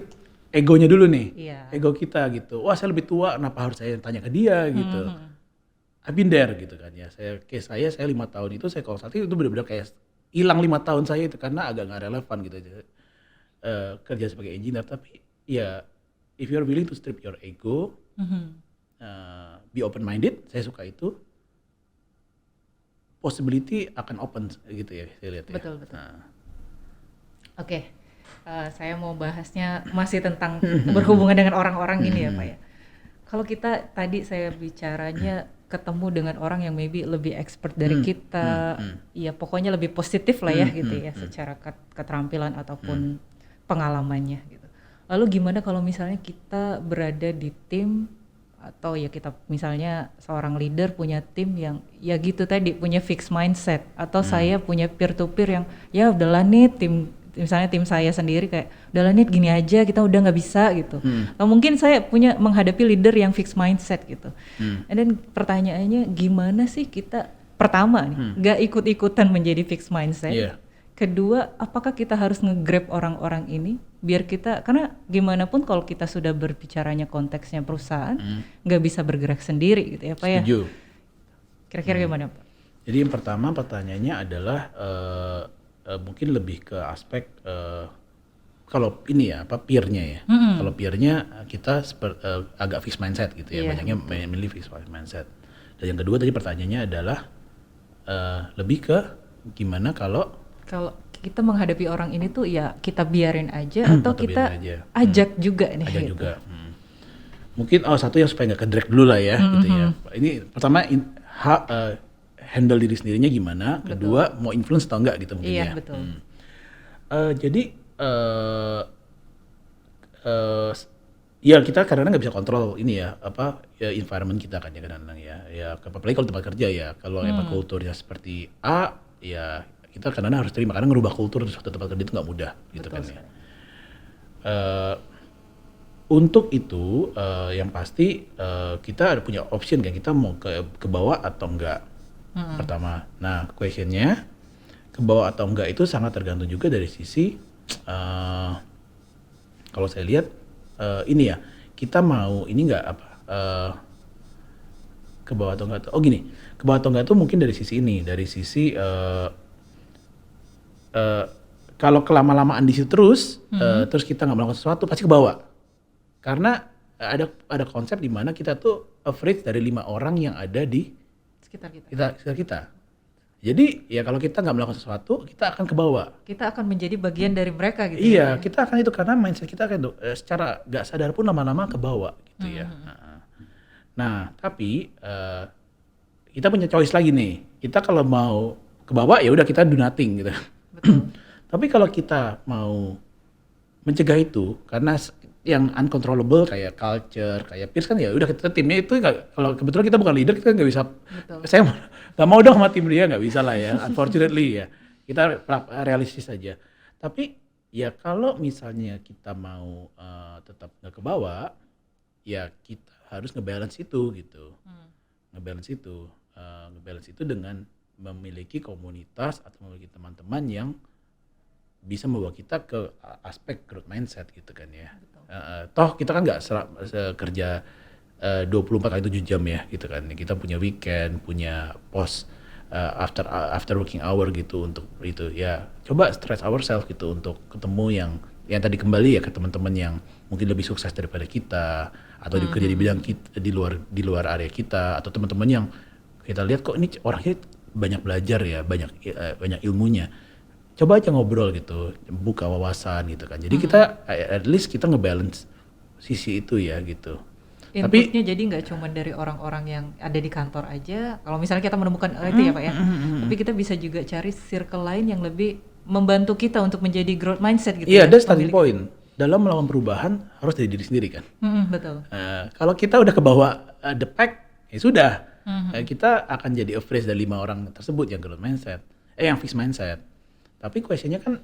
egonya dulu nih. Iya. Ego kita gitu. Wah, saya lebih tua, kenapa harus saya tanya ke dia gitu. I've been there gitu kan ya. Saya 5 tahun itu saya konsultasi itu benar-benar kayak hilang 5 tahun saya itu karena agak nggak relevan gitu aja. Kerja sebagai engineer, tapi ya if you're willing to strip your ego, be open minded, saya suka itu. Possibility akan open gitu ya, saya lihat ya. Betul. Oke, saya mau bahasnya masih tentang berhubungan dengan orang-orang ini ya Pak ya. Kalau kita tadi saya bicaranya ketemu dengan orang yang maybe lebih expert dari kita, ya pokoknya lebih positif lah ya gitu ya, secara keterampilan ataupun pengalamannya gitu. Lalu gimana kalau misalnya kita berada di tim, atau ya kita misalnya seorang leader punya tim yang ya gitu tadi punya fixed mindset, atau saya punya peer to peer yang ya udahlah nih misalnya tim saya sendiri kayak udahlah nih gini aja kita udah nggak bisa gitu. Atau mungkin saya punya menghadapi leader yang fixed mindset gitu. And then pertanyaannya gimana sih kita pertama nih nggak ikut-ikutan menjadi fixed mindset. Iya. Kedua, apakah kita harus nge-grab orang-orang ini biar kita, karena gimana pun kalau kita sudah berbicaranya konteksnya perusahaan nggak bisa bergerak sendiri gitu ya Pak ya. Setuju. Kira-kira gimana Pak? Jadi yang pertama pertanyaannya adalah mungkin lebih ke aspek kalau ini ya peer-nya ya. Kalau peer-nya kita agak fixed mindset gitu ya, Iya, banyaknya memilih fixed mindset. Dan yang kedua tadi pertanyaannya adalah lebih ke gimana kalau kita menghadapi orang ini tuh ya kita biarin aja atau Atau kita biarin aja. ajak juga nih ada gitu. juga. Mungkin satu yang supaya nggak ke-drag dulu lah ya gitu ya. Ini pertama handle diri sendirinya gimana, kedua mau influence atau enggak gitu mungkin Iya, ya. betul. Jadi ya kita kadang-kadang nggak bisa kontrol ini ya environment kita kan ya kadang-kadang ya apalagi kalau tempat kerja ya, kalau emang kulturnya seperti A ya kita kadang-kadang harus terima, karena ngerubah kultur di suatu tempat kerja itu nggak mudah gitu. Betul kan sekali. ya. Untuk itu yang pasti kita ada punya option kan, kita mau ke bawah atau enggak. Pertama, nah questionnya ke bawah atau enggak itu sangat tergantung juga dari sisi kalau saya lihat ini ya, kita mau ini enggak ke bawah atau enggak. Oh gini, ke bawah atau enggak itu mungkin dari sisi ini, dari sisi kalau kelama-lamaan di situ terus terus kita nggak melakukan sesuatu pasti ke bawah. Karena ada konsep di mana kita tuh afraid dari 5 orang yang ada di sekitar kita. sekitar kita. Jadi ya kalau kita nggak melakukan sesuatu, kita akan ke bawah. Kita akan menjadi bagian dari mereka gitu. Iya, kita akan itu karena mindset kita kan secara nggak sadar pun lama-lama ke bawah gitu ya. Nah, tapi kita punya choice lagi nih. Kita kalau mau ke bawah ya udah kita do nothing gitu. Betul. Tapi kalau kita mau mencegah itu karena yang uncontrollable kayak culture, kayak peers kan ya udah kita timnya itu kalau kebetulan kita bukan leader kita nggak bisa. Betul. Saya nggak mau dong sama tim dia, nggak bisa lah ya. Unfortunately ya kita realistis saja. Tapi ya kalau misalnya kita mau tetap nggak ke bawah, ya kita harus ngebalance itu gitu. Ngebalance itu dengan memiliki komunitas atau memiliki teman-teman yang bisa membawa kita ke aspek growth mindset gitu kan ya. Toh kita kan nggak kerja 24/7 jam ya gitu kan. Kita punya weekend, punya post after working hour gitu untuk itu ya. Coba stress ourselves gitu untuk ketemu yang tadi kembali ya ke teman-teman yang mungkin lebih sukses daripada kita atau kerja di bidang kita, di luar area kita, atau teman-teman yang kita lihat kok ini orangnya banyak belajar ya, banyak ilmunya. Coba aja ngobrol gitu, buka wawasan gitu kan. Jadi kita at least kita ngebalance sisi itu ya gitu. Inputnya jadi nggak cuma dari orang-orang yang ada di kantor aja. Kalau misalnya kita menemukan itu ya Pak ya. Tapi kita bisa juga cari circle lain yang lebih membantu kita untuk menjadi growth mindset gitu. Iya, that's starting point. Dalam melakukan perubahan harus dari diri sendiri kan. Betul. Kalau kita udah ke bawah the pack, ya sudah. Kita akan jadi afraid dari 5 orang tersebut yang growth mindset, yang fixed mindset. Tapi questionnya kan,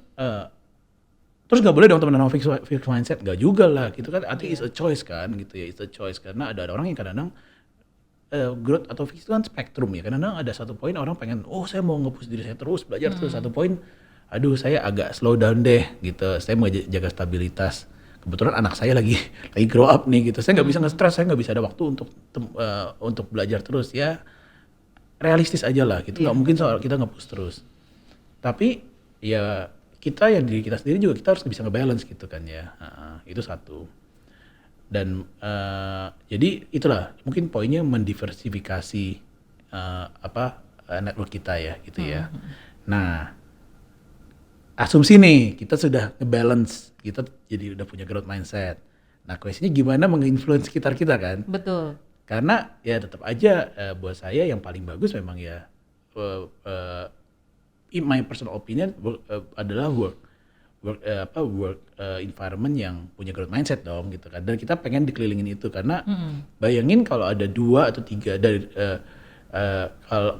terus nggak boleh dong teman-teman fixed mindset, nggak juga lah, gitu kan. I think it's a choice kan, gitu ya, it's a choice karena ada orang yang kadang-kadang growth atau fixed itu kan spektrum ya. Kadang-kadang ada satu poin orang pengen, saya mau nge-push diri saya terus, belajar terus. Satu poin, aduh saya agak slow down deh, gitu. Saya mau jaga stabilitas. Kebetulan anak saya lagi grow up nih, gitu. Saya nggak bisa nge-stress, saya nggak bisa ada waktu untuk belajar terus ya. Realistis aja lah, gitu. Nggak mungkin soal kita nge-push terus. Tapi ya kita yang diri kita sendiri juga kita harus bisa ngebalance gitu kan ya. Itu satu. Dan jadi itulah mungkin poinnya mendiversifikasi network kita ya gitu ya. Nah, asumsi nih kita sudah ngebalance, kita jadi udah punya growth mindset. Nah, questionnya gimana menginfluence sekitar kita kan? Betul. Karena ya tetap aja buat saya yang paling bagus memang ya in my personal opinion adalah work environment yang punya growth mindset dong gitu kan. Dan kita pengen dikelilingin itu karena bayangin kalau ada 2 atau 3 dari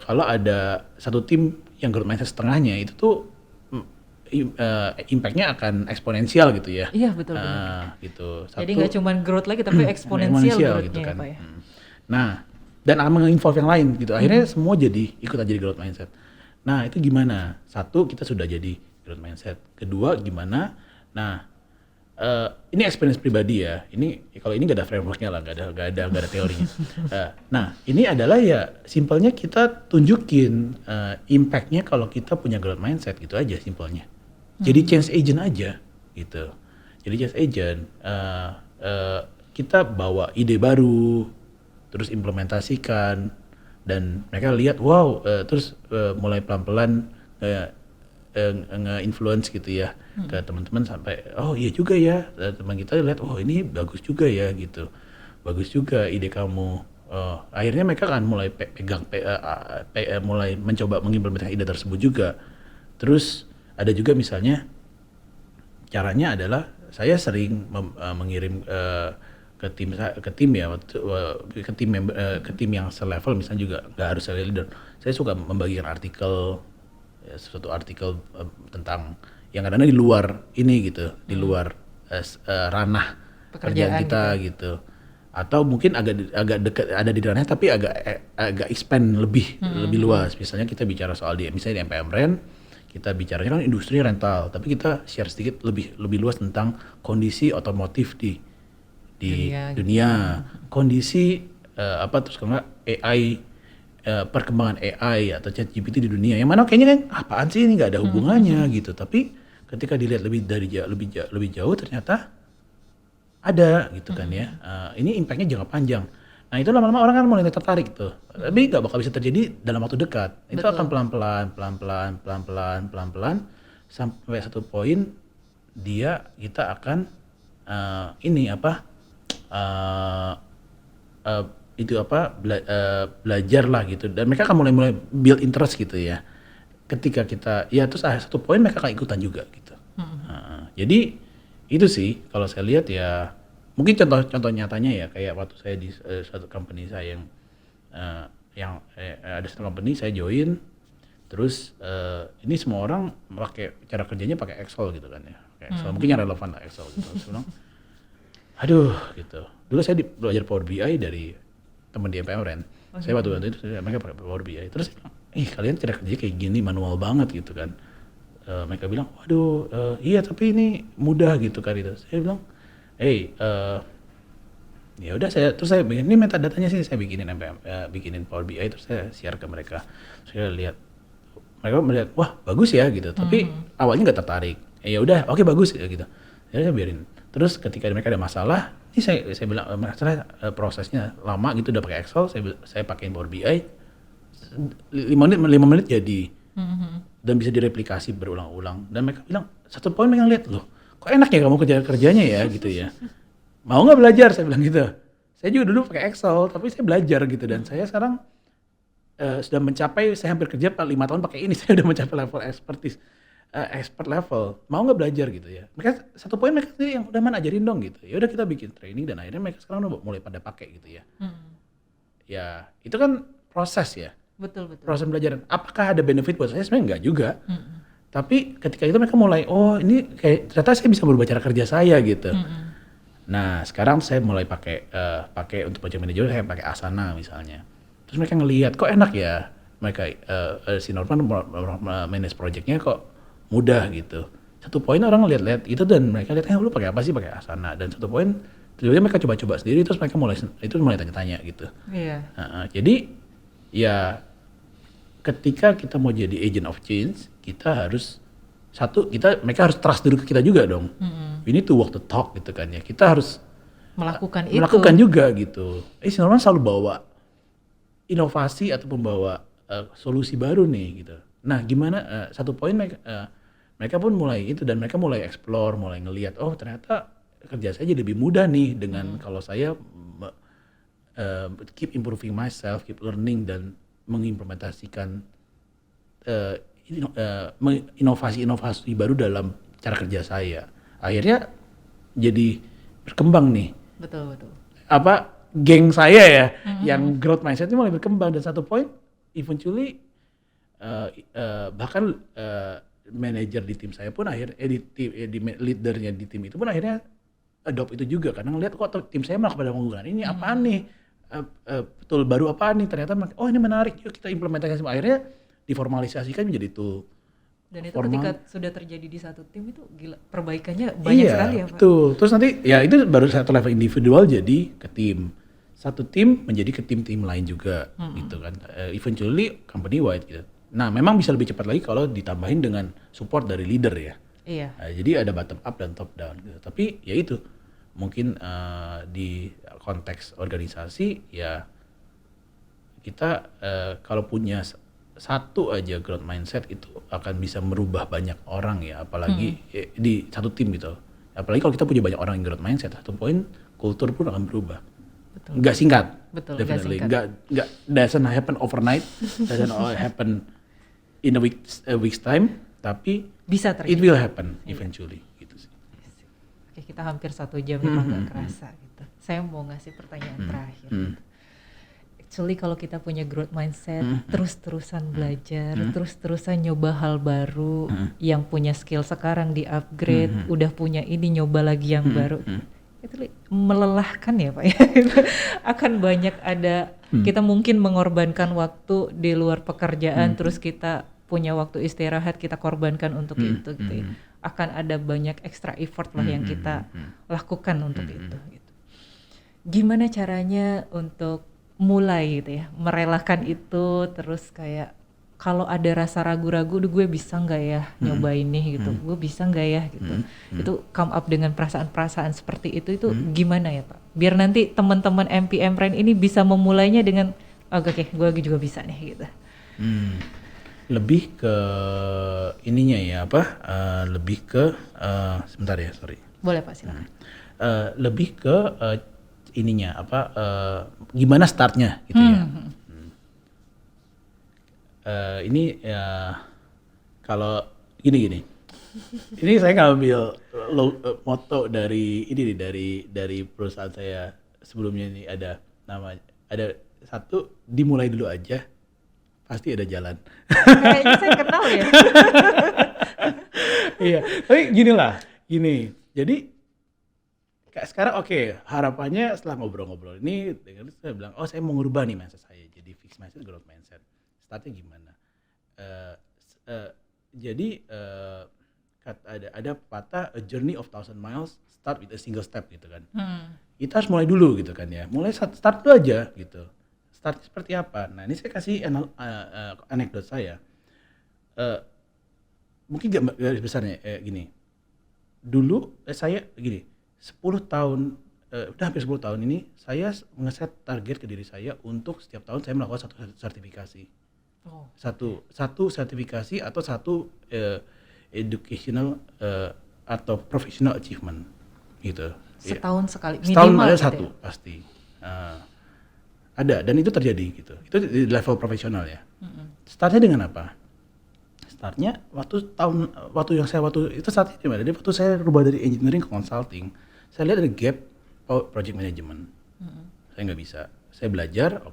kalau ada satu tim yang growth mindset setengahnya itu tuh impact-nya akan eksponensial gitu ya. Iya betul. Gitu. Jadi nggak cuma growth lagi tapi eksponensial growth-nya gitu kan. ya Pak ya. Nah, dan akan menginvolve yang lain gitu. Akhirnya semua ikutan jadi growth mindset. Nah, itu gimana? Satu, kita sudah jadi growth mindset. Kedua, gimana? Nah, ini experience pribadi ya. Kalau ini nggak ada frameworknya lah, nggak ada teorinya. Nah, ini adalah ya simpelnya kita tunjukin impact-nya kalau kita punya growth mindset gitu aja simpelnya. Jadi change agent aja gitu. Jadi change agent. Kita bawa ide baru, terus implementasikan, dan mereka lihat wow, terus mulai pelan-pelan nge-influence gitu ya ke teman-teman sampai oh iya juga ya, teman kita lihat oh ini bagus juga ya gitu, bagus juga ide kamu. Akhirnya mereka kan mulai mulai mencoba mengimplementasikan ide tersebut juga. Terus ada juga misalnya caranya adalah saya sering mengirim ke tim yang selevel misalnya juga nggak harus saya leader. Saya suka membagikan artikel, suatu artikel tentang yang kadang-kadang di luar ini gitu, di luar ranah pekerjaan kita gitu. Atau mungkin agak dekat ada di ranah tapi agak expand lebih luas. Misalnya kita bicara soal misalnya di MPM Rent, kita bicaranya kan industri rental, tapi kita share sedikit lebih luas tentang kondisi otomotif di dunia, kondisi terus kalau nggak AI, perkembangan AI atau ChatGPT di dunia, yang mana kayaknya kan apaan sih ini nggak ada hubungannya gitu, tapi ketika dilihat lebih jauh ternyata ada gitu kan ya. Ini impactnya jangka panjang. Nah Nah itu lama-lama orang kan mulai tertarik tuh. Tapi nggak bakal bisa terjadi dalam waktu dekat. Itu Betul. akan pelan-pelan sampai satu poin kita akan belajar lah gitu. Dan mereka akan mulai build interest gitu ya. Ketika kita ya terus satu poin mereka akan ikutan juga gitu. Jadi itu sih kalau saya lihat ya. Mungkin contoh nyatanya ya kayak waktu saya di satu company saya yang ada satu company saya join, terus ini semua orang pakai cara kerjanya pakai Excel gitu kan ya, pakai Excel mungkin yang relevan lah Excel gitu. Saya bilang, aduh gitu. Dulu saya belajar Power BI dari teman di MPMRN. Saya waktu itu mereka pakai Power BI. Terus kalian cara kerjanya kayak gini manual banget gitu kan. Mereka bilang, waduh iya tapi ini mudah gitu kan itu. Saya bilang, ya udah terus saya bikin ini metadatanya sih saya bikinin Power BI terus saya share ke mereka. Saya lihat mereka melihat wah bagus ya gitu. Tapi awalnya nggak tertarik. Ya udah oke, bagus ya gitu. Ya saya biarin. Terus ketika mereka ada masalah, ini saya bilang masalah prosesnya lama gitu udah pakai Excel, saya pakein Power BI 5 menit jadi. Dan bisa direplikasi berulang-ulang. Dan mereka bilang satu poin mereka lihat loh. Kok enak ya kamu kerjanya ya gitu ya. Mau nggak belajar? Saya bilang gitu. Saya juga dulu pakai Excel, tapi saya belajar gitu. Dan saya sekarang sudah mencapai, saya hampir kerja 5 tahun pakai ini. Saya udah mencapai level expert level. Mau nggak belajar gitu ya. Mereka satu poin mereka sendiri yang udah mana ajarin dong gitu. Ya udah kita bikin training dan akhirnya mereka sekarang udah mulai pada pakai gitu ya. Ya itu kan proses ya. Betul. Proses belajar. Apakah ada benefit buat saya? Sebenarnya enggak juga. Tapi ketika itu mereka mulai, oh ini kayak ternyata saya bisa berubah cara kerja saya gitu. Nah sekarang saya mulai pakai untuk project manager saya pakai Asana misalnya. Terus mereka ngelihat kok enak ya, mereka si Norman manage projectnya kok mudah gitu. Satu poin orang lihat itu dan mereka lihat lu pakai apa sih, pakai Asana. Dan satu poin tiba-tiba mereka coba-coba sendiri terus mereka mulai tanya-tanya gitu. Iya. Jadi ya ketika kita mau jadi agent of change, kita harus mereka harus trust dulu ke kita juga dong. We need to walk the talk gitu kan ya. Kita harus melakukan juga gitu. Si Norman selalu bawa inovasi atau membawa solusi baru nih gitu. Nah gimana satu poin mereka pun mulai itu dan mereka mulai explore, mulai ngelihat oh ternyata kerja saya jadi lebih mudah nih dengan kalau saya keep improving myself, keep learning dan mengimplementasikan inovasi baru dalam cara kerja saya. Akhirnya jadi berkembang nih. Betul. Geng saya ya, yang growth mindset ini mulai berkembang dan satu poin, eventually bahkan manajer di tim saya pun akhirnya leadernya di tim itu pun akhirnya adopt itu juga karena ngeliat kok tim saya malah pada menggunakan ini apaan nih. Tool baru apa nih ternyata oh ini menarik yuk kita implementasikan semua akhirnya diformalisasikan menjadi tool. Dan itu ketika sudah terjadi di satu tim itu gila perbaikannya banyak sekali ya Pak. Betul. Terus nanti ya itu baru satu level individual jadi ke tim. Satu tim menjadi ke tim-tim lain juga gitu kan. Eventually company wide gitu. Nah memang bisa lebih cepat lagi kalau ditambahin dengan support dari leader ya. Iya. Jadi ada bottom up dan top down gitu. Tapi ya itu mungkin di konteks organisasi ya kita kalau punya satu aja growth mindset itu akan bisa merubah banyak orang ya apalagi di satu tim gitu. Apalagi kalau kita punya banyak orang yang growth mindset, satu poin kultur pun akan berubah. Betul. Nggak singkat. Betul. Definitely. Nggak doesn't happen overnight, doesn't happen in a week's time, tapi bisa terjadi. It will happen eventually gitu sih. Oke, kita hampir 1 jam nih Pak, nggak kerasa gitu. Saya mau ngasih pertanyaan terakhir. Actually kalau kita punya growth mindset, terus-terusan belajar, terus-terusan nyoba hal baru, yang punya skill sekarang di upgrade, udah punya ini nyoba lagi yang baru, itu melelahkan ya Pak ya. Akan banyak ada, kita mungkin mengorbankan waktu di luar pekerjaan, terus kita punya waktu istirahat kita korbankan untuk itu gitu ya. Akan ada banyak extra effort lah yang kita lakukan untuk itu gitu. Gimana caranya untuk mulai gitu ya, merelakan itu terus kayak kalau ada rasa ragu-ragu, "Duh, gue bisa nggak ya nyoba ini gitu, gue bisa nggak ya gitu." Itu come up dengan perasaan-perasaan seperti itu gimana ya Pak? Biar nanti teman-teman MPM Brain ini bisa memulainya dengan, oke, gue juga bisa nih gitu. Lebih ke ininya ya lebih ke sebentar ya, sorry. Boleh Pak, silakan. Lebih ke ininya gimana startnya gitu ya. Ini ya kalau gini. Ini saya ngambil moto dari ini nih, dari perusahaan saya sebelumnya. Ini ada satu, dimulai dulu aja, pasti ada jalan. Kayaknya saya kenal ya. Iya, tapi gini. Jadi kayak sekarang harapannya setelah ngobrol-ngobrol ini, saya bilang, saya mau ngubah nih mindset saya jadi fixed mindset, growth mindset. Startnya gimana? Jadi ada pepatah, a journey of 1,000 miles start with a single step gitu kan. Kita harus mulai dulu gitu kan ya. Mulai start dulu aja gitu. Startnya seperti apa? Nah, ini saya kasih anekdot saya. Mungkin garis besarnya gini. Dulu saya gini, 10 tahun udah hampir 10 tahun ini saya ngeset target ke diri saya untuk setiap tahun saya melakukan satu sertifikasi. Satu sertifikasi atau satu educational atau professional achievement gitu. Setahun sekali minimal. Setahun ada gitu satu ya? pasti. Ada, dan itu terjadi gitu. Itu di level profesional ya. Startnya dengan apa? Startnya waktu itu saat ini, jadi waktu saya rubah dari engineering ke consulting, saya lihat ada gap project management. Saya nggak bisa. Saya belajar,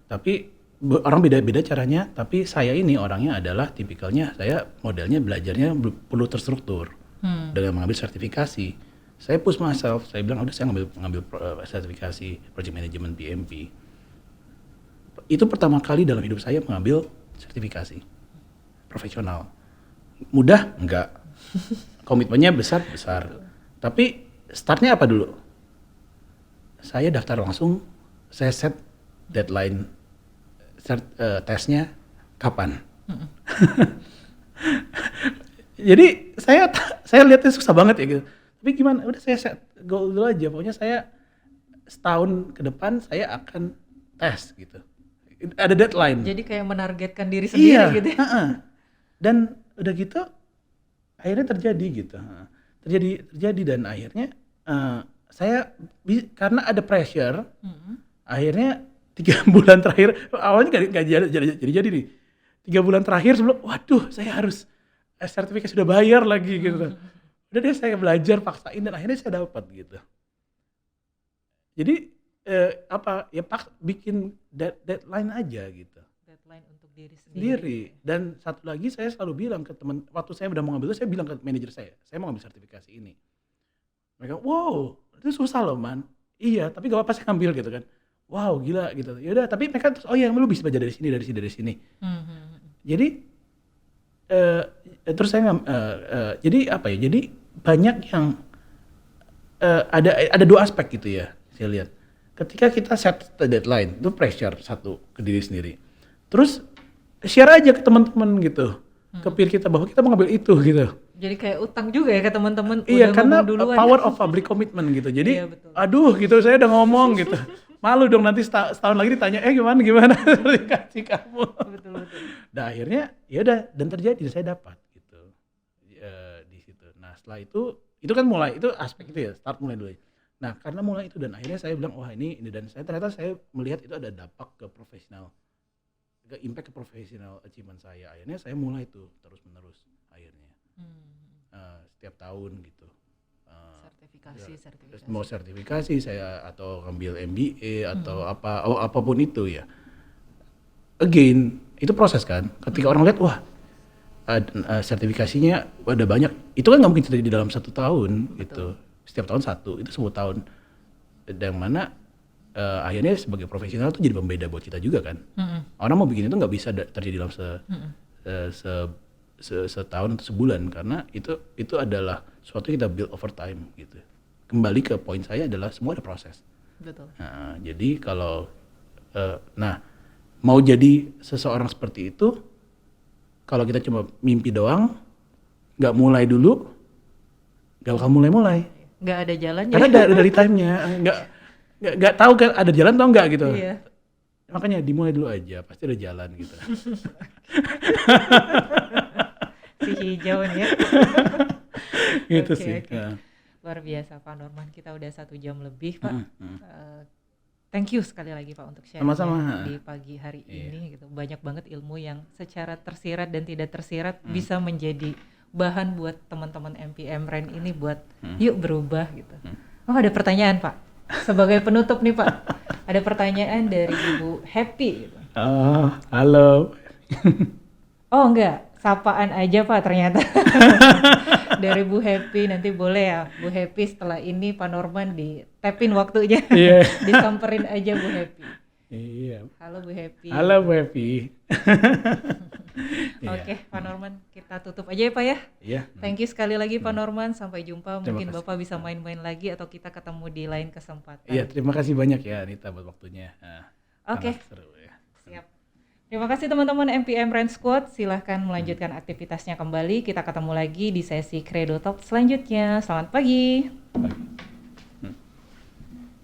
tapi orang beda-beda caranya. Tapi saya ini orangnya adalah tipikalnya, saya modelnya belajarnya perlu terstruktur dengan mengambil sertifikasi. Saya push myself, saya bilang udah saya ngambil sertifikasi project management PMP. Itu pertama kali dalam hidup saya mengambil sertifikasi profesional. Mudah? Enggak. Komitmennya besar. Tapi startnya apa dulu? Saya daftar langsung, saya set deadline tesnya kapan. Jadi saya lihatnya susah banget ya gitu. Tapi gimana? Udah saya set goal dulu aja. Pokoknya saya setahun ke depan saya akan tes gitu. Ada deadline. Jadi kayak menargetkan diri sendiri gitu ya. Dan udah gitu akhirnya terjadi gitu. Terjadi dan akhirnya saya karena ada pressure, akhirnya 3 bulan terakhir, awalnya nggak jadi nih. 3 bulan terakhir sebelum, waduh saya harus sertifikasi sudah bayar lagi gitu. Udah deh saya belajar, paksain, dan akhirnya saya dapat gitu. Jadi bikin deadline aja gitu. Deadline untuk diri sendiri. Dan satu lagi saya selalu bilang ke teman, waktu saya udah mau ngambil itu, saya bilang ke manajer saya mau ngambil sertifikasi ini. Mereka, wow, itu susah loh man. Iya, tapi gak apa-apa saya ambil gitu kan. Wow, gila gitu. Yaudah, tapi mereka terus, lu bisa belajar dari sini. Jadi, terus saya jadi apa ya? Jadi banyak yang ada 2 aspek gitu ya, saya lihat. Ketika kita set deadline, itu pressure satu ke diri sendiri. Terus share aja ke teman-teman gitu, ke peer kita bahwa kita mau ngambil itu gitu. Jadi kayak utang juga ya ke teman-teman. Iya, karena power of public commitment gitu. Jadi, iya, betul. Aduh gitu, saya udah ngomong gitu. Malu dong nanti setahun lagi ditanya, gimana sertifikasi kamu. Betul. Nah akhirnya ya udah, dan terjadi, saya dapat gitu di situ. Nah setelah itu kan mulai, itu aspek itu ya, start mulai dulu. Nah karena mulai itu dan akhirnya saya bilang, wah ini, dan ternyata saya melihat itu ada dampak ke profesional, ke impact ke profesional achievement saya. Akhirnya saya mulai tuh terus menerus akhirnya. Setiap tahun gitu. Sertifikasi. Mau sertifikasi saya atau ngambil MBA atau apapun itu ya. Again, itu proses kan. Ketika orang lihat, wah sertifikasinya ada banyak, itu kan nggak mungkin terjadi dalam 1 tahun. Betul. Gitu. Setiap tahun 1, itu 10 tahun. Dan mana akhirnya sebagai profesional itu jadi pembeda buat kita juga kan. Orang mau bikin itu nggak bisa terjadi dalam setahun atau sebulan, karena itu adalah suatu yang kita build over time gitu. Kembali ke poin saya adalah semua ada proses. Betul. Nah, jadi kalau mau jadi seseorang seperti itu, kalau kita cuma mimpi doang, nggak mulai dulu, nggak bakal mulai-mulai. Nggak ada jalannya. Karena dari time-nya, nggak tahu kan ada jalan atau enggak gitu. Iya. Makanya dimulai dulu aja, pasti ada jalan gitu. Si hijau nih ya. Gitu Oke, sih. oke. Ya. Luar biasa Pak Norman, kita udah 1 jam lebih Pak. Mm-mm. Thank you sekali lagi Pak untuk share Sama-sama. di pagi hari Iya. ini gitu. Banyak banget ilmu yang secara tersirat dan tidak tersirat bisa menjadi bahan buat teman-teman MPM Ren ini buat yuk berubah gitu. Oh, ada pertanyaan Pak. Sebagai penutup nih Pak, ada pertanyaan dari Ibu Happy gitu. Oh, halo. Oh enggak, sapaan aja Pak ternyata. Dari Bu Happy, nanti boleh ya Bu Happy setelah ini Pak Norman di-tapin waktunya. Iya. Disamperin aja Bu Happy. Iya. Halo Bu Happy. Halo Bu Happy. Oke, Pak Norman, kita tutup aja ya Pak ya. Iya. Thank you sekali lagi Pak Norman, sampai jumpa. Terima Mungkin kasih. Bapak bisa main-main lagi atau kita ketemu di lain kesempatan. Iya, terima kasih banyak ya Anita buat waktunya. Nah, Oke. sangat seru ya. Siap. Terima kasih teman-teman MPM Ren Squad. Silahkan melanjutkan aktivitasnya kembali. Kita ketemu lagi di sesi Credo Talk selanjutnya. Selamat pagi. Baik.